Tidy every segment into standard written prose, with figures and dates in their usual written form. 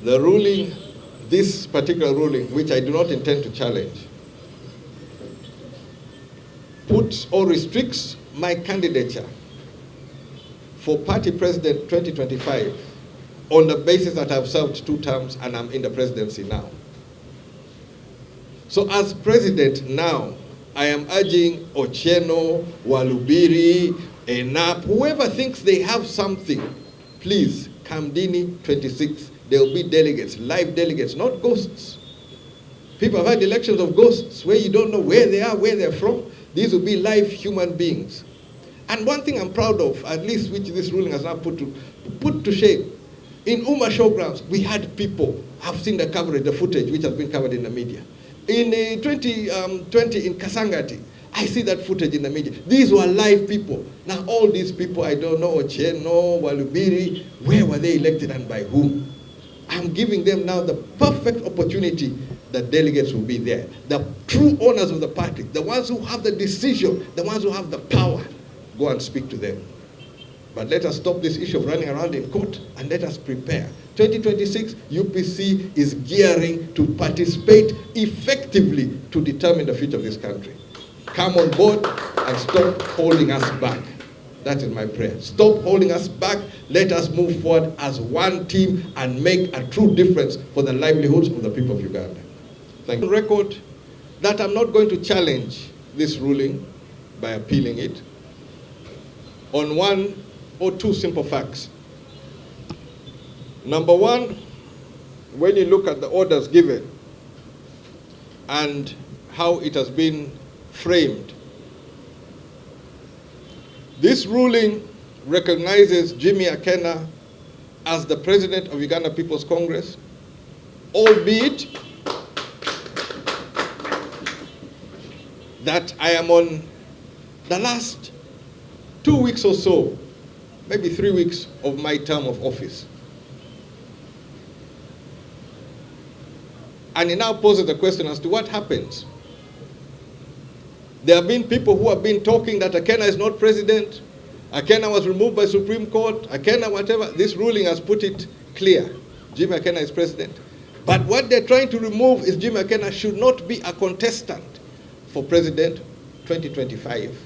The ruling, this particular ruling, which I do not intend to challenge, puts or restricts my candidature for party president 2025 on the basis that I've served 2 terms and I'm in the presidency now. So as president now, I am urging Ochieno, Walubiri, Enap, whoever thinks they have something, please, Kamdini 26, there will be delegates, live delegates, not ghosts. People have had elections of ghosts where you don't know where they are, where they're from. These will be live human beings. And one thing I'm proud of, at least which this ruling has now put to shame, in Uma Showgrounds, we had people, I've seen the coverage, the footage which has been covered in the media. In 2020 in Kasangati, I see that footage in the media. These were live people. Now all these people, I don't know, Ochieno, Walubiri, where were they elected and by whom? I'm giving them now the perfect opportunity that delegates will be there. The true owners of the party, the ones who have the decision, the ones who have the power, go and speak to them. But let us stop this issue of running around in court and let us prepare. 2026, UPC is gearing to participate effectively to determine the future of this country. Come on board and stop holding us back. That is my prayer. Stop holding us back. Let us move forward as one team and make a true difference for the livelihoods of the people of Uganda. Thank you. Record that I'm not going to challenge this ruling by appealing it on 1 or 2 simple facts. Number 1, when you look at the orders given and how it has been framed, this ruling recognizes Jimmy Akena as the president of Uganda People's Congress, albeit that I am on the last 2 weeks or so, maybe 3 weeks of my term of office. And it now poses the question as to what happens. There have been people who have been talking that Akena is not president, Akena was removed by Supreme Court, Akena whatever. This ruling has put it clear. Jimmy Akena is president. But what they're trying to remove is Jimmy Akena should not be a contestant for president 2025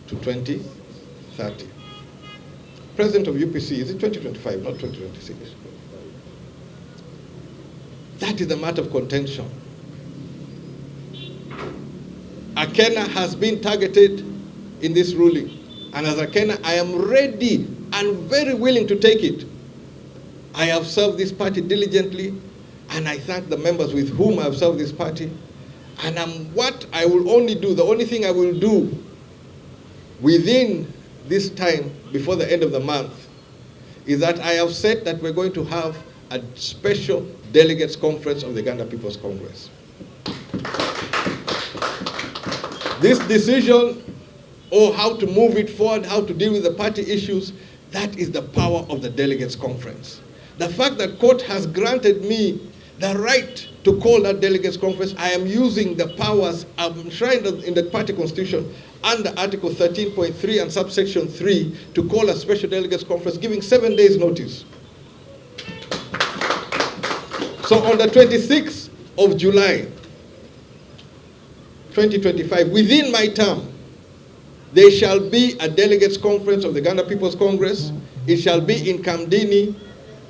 to 2030. President of UPC, is it 2025, not 2026? That is the matter of contention. Akena has been targeted in this ruling. And as Akena, I am ready and very willing to take it. I have served this party diligently, and I thank the members with whom I have served this party. And what I will only do, the only thing I will do within this time, before the end of the month, is that I have said that we're going to have a special delegates conference of the Uganda People's Congress. This decision, or how to move it forward, how to deal with the party issues, that is the power of the delegates conference. The fact that court has granted me the right to call that delegates conference, I am using the powers enshrined in the party constitution under Article 13.3 and subsection 3 to call a special delegates conference, giving 7 days notice. So on the 26th of July, 2025, within my term, there shall be a delegates conference of the Uganda People's Congress. It shall be in Kamdini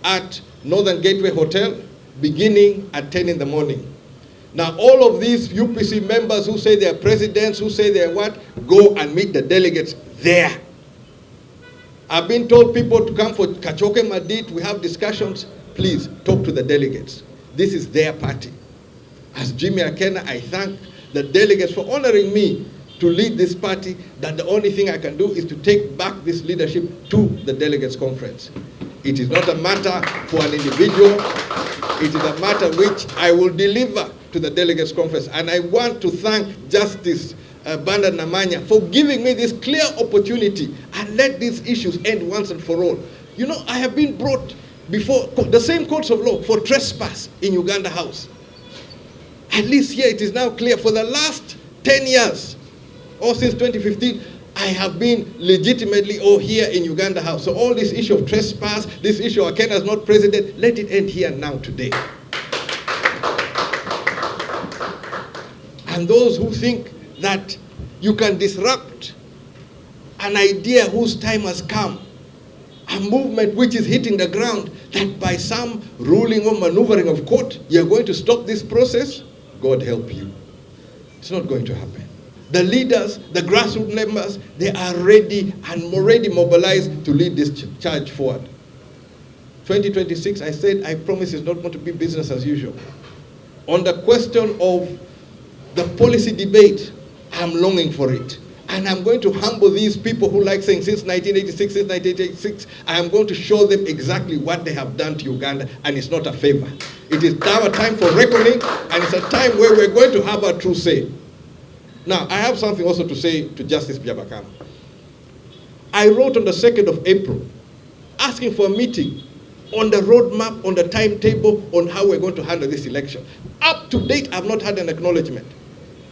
at Northern Gateway Hotel, beginning at 10 in the morning. Now, all of these UPC members who say they're presidents, who say they're what, go and meet the delegates there. I've been told people to come for Kachoke Madit. We have discussions. Please talk to the delegates. This is their party. As Jimmy Akena, I thank the delegates for honoring me to lead this party, that the only thing I can do is to take back this leadership to the delegates conference. It is not a matter for an individual. It is a matter which I will deliver to the delegates conference. And I want to thank Justice Banda Namanya for giving me this clear opportunity and let these issues end once and for all. You know, I have been brought before the same courts of law for trespass in Uganda House. At least here it is now clear, for the last 10 years, or since 2015, I have been legitimately here in Uganda House. So all this issue of trespass, this issue of AKENA is not president, let it end here now today. And those who think that you can disrupt an idea whose time has come, a movement which is hitting the ground, that by some ruling or maneuvering of court, you're going to stop this process, God help you. It's not going to happen. The leaders, the grassroots members, they are ready and already mobilized to lead this charge forward. 2026, I said, I promise it's not going to be business as usual. On the question of the policy debate, I'm longing for it. And I'm going to humble these people who like saying since 1986, I am going to show them exactly what they have done to Uganda, and it's not a favor. It is now a time for reckoning, and it's a time where we're going to have our true say. Now, I have something also to say to Justice Byabakama. I wrote on the 2nd of April, asking for a meeting on the roadmap, on the timetable, on how we're going to handle this election. Up to date, I've not had an acknowledgement.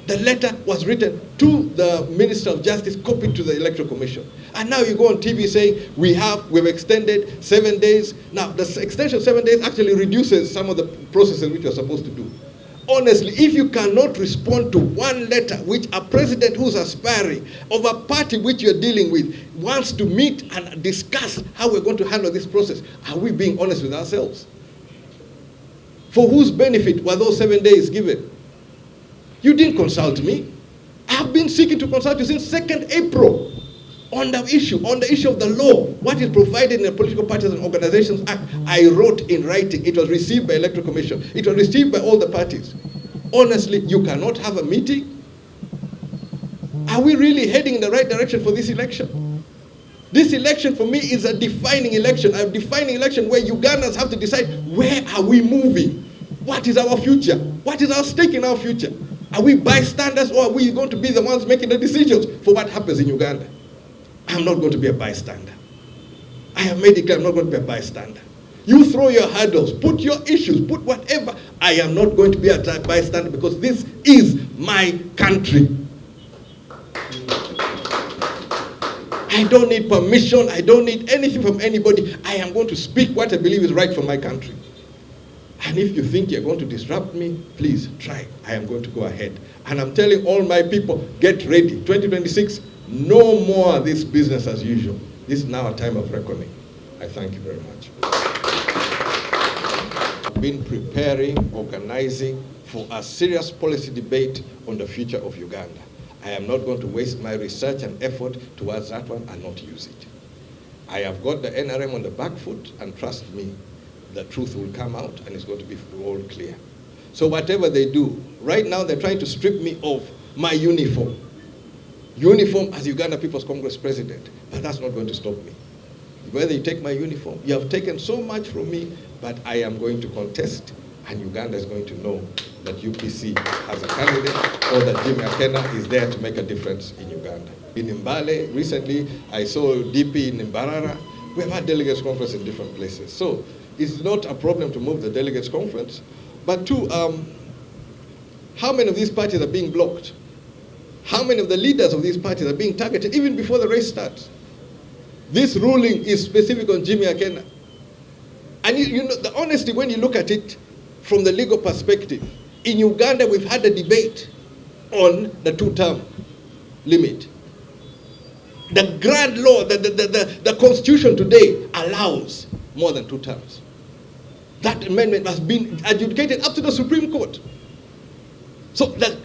The letter was written to the Minister of Justice, copied to the Electoral Commission. And now you go on TV saying, we've extended 7 days. Now, the extension of 7 days actually reduces some of the processes which you're supposed to do. Honestly, if you cannot respond to one letter which a president who's aspiring of a party which you're dealing with wants to meet and discuss how we're going to handle this process, are we being honest with ourselves? For whose benefit were those 7 days given? You didn't consult me. I have been seeking to consult you since 2nd April on the issue of the law, what is provided in the Political Parties and Organizations Act. I wrote in writing. It was received by Electoral Commission. It was received by all the parties. Honestly, you cannot have a meeting? Are we really heading in the right direction for this election? This election for me is a defining election. A defining election where Ugandans have to decide, where are we moving? What is our future? What is our stake in our future? Are we bystanders, or are we going to be the ones making the decisions for what happens in Uganda? I'm not going to be a bystander. I have made it clear I'm not going to be a bystander. You throw your hurdles, put your issues, put whatever. I am not going to be a bystander, because this is my country. I don't need permission. I don't need anything from anybody. I am going to speak what I believe is right for my country. And if you think you're going to disrupt me, please try. I am going to go ahead. And I'm telling all my people, get ready. 2026, no more this business as usual. This is now a time of reckoning. I thank you very much. I've been preparing, organizing for a serious policy debate on the future of Uganda. I am not going to waste my research and effort towards that one and not use it. I have got the NRM on the back foot, and trust me, the truth will come out and it's going to be all clear. So whatever they do, right now they're trying to strip me of my uniform. Uniform as Uganda People's Congress President, but that's not going to stop me. Whether you take my uniform, you have taken so much from me, but I am going to contest, and Uganda is going to know that UPC has a candidate, or that Jimmy AKENA is there to make a difference in Uganda. In Mbale, recently I saw DP in Mbarara. We have had delegates conference in different places. So it's not a problem to move the delegates conference. But two, how many of these parties are being blocked? How many of the leaders of these parties are being targeted even before the race starts? This ruling is specific on Jimmy AKENA. And you know, the honesty, when you look at it from the legal perspective, in Uganda we've had a debate on the two-term limit. The grand law, the constitution today allows more than 2 terms. That amendment has been adjudicated up to the Supreme Court. So that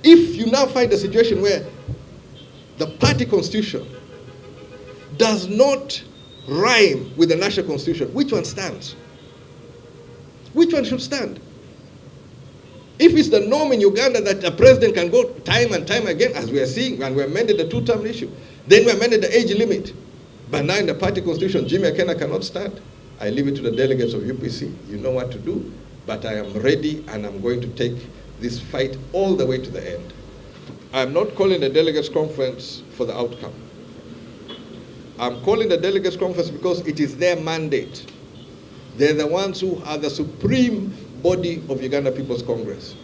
if you now find a situation where the party constitution does not rhyme with the national constitution, which one stands? Which one should stand? If it's the norm in Uganda that a president can go time and time again, as we are seeing, and we amended the 2-term issue, then we amended the age limit. But now in the party constitution, Jimmy AKENA cannot stand. I leave it to the delegates of UPC. You know what to do. But I am ready, and I'm going to take this fight all the way to the end. I'm not calling the delegates conference for the outcome. I'm calling the delegates conference because it is their mandate. They're the ones who are the supreme body of Uganda People's Congress.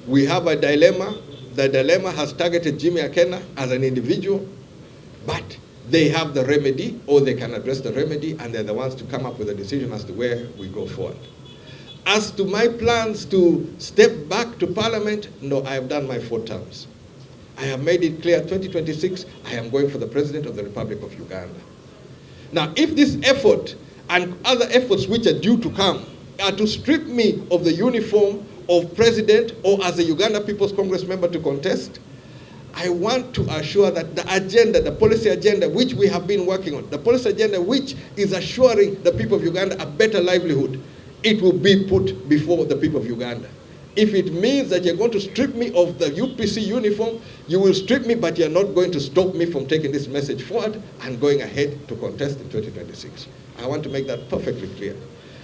We have a dilemma. The dilemma has targeted Jimmy AKENA as an individual. but they have the remedy, or they can address the remedy, and they're the ones to come up with a decision as to where we go forward. As to my plans to step back to Parliament, no, I have done my 4 terms. I have made it clear, 2026, I am going for the President of the Republic of Uganda. Now, if this effort and other efforts which are due to come are to strip me of the uniform of President or as a Uganda People's Congress member to contest, I want to assure that the agenda, the policy agenda which we have been working on, the policy agenda which is assuring the people of Uganda a better livelihood, it will be put before the people of Uganda. If it means that you're going to strip me of the UPC uniform, you will strip me, but you're not going to stop me from taking this message forward and going ahead to contest in 2026. I want to make that perfectly clear.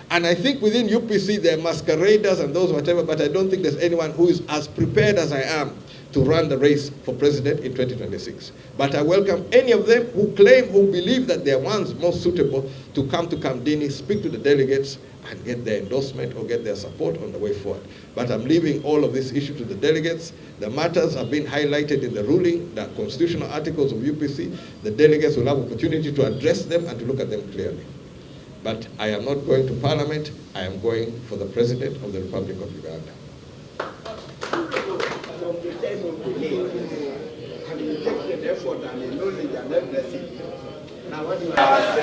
And I think within UPC there are masqueraders and those whatever, but I don't think there's anyone who is as prepared as I am to run the race for president in 2026. But I welcome any of them who claim, who believe that they're ones most suitable to come to Kamdini, speak to the delegates, and get their endorsement or get their support on the way forward. But I'm leaving all of this issue to the delegates. The matters have been highlighted in the ruling, the constitutional articles of UPC. The delegates will have opportunity to address them and to look at them clearly. But I am not going to Parliament. I am going for the President of the Republic of Uganda. Have you taken the effort and the knowledge and everything? Now what do you have?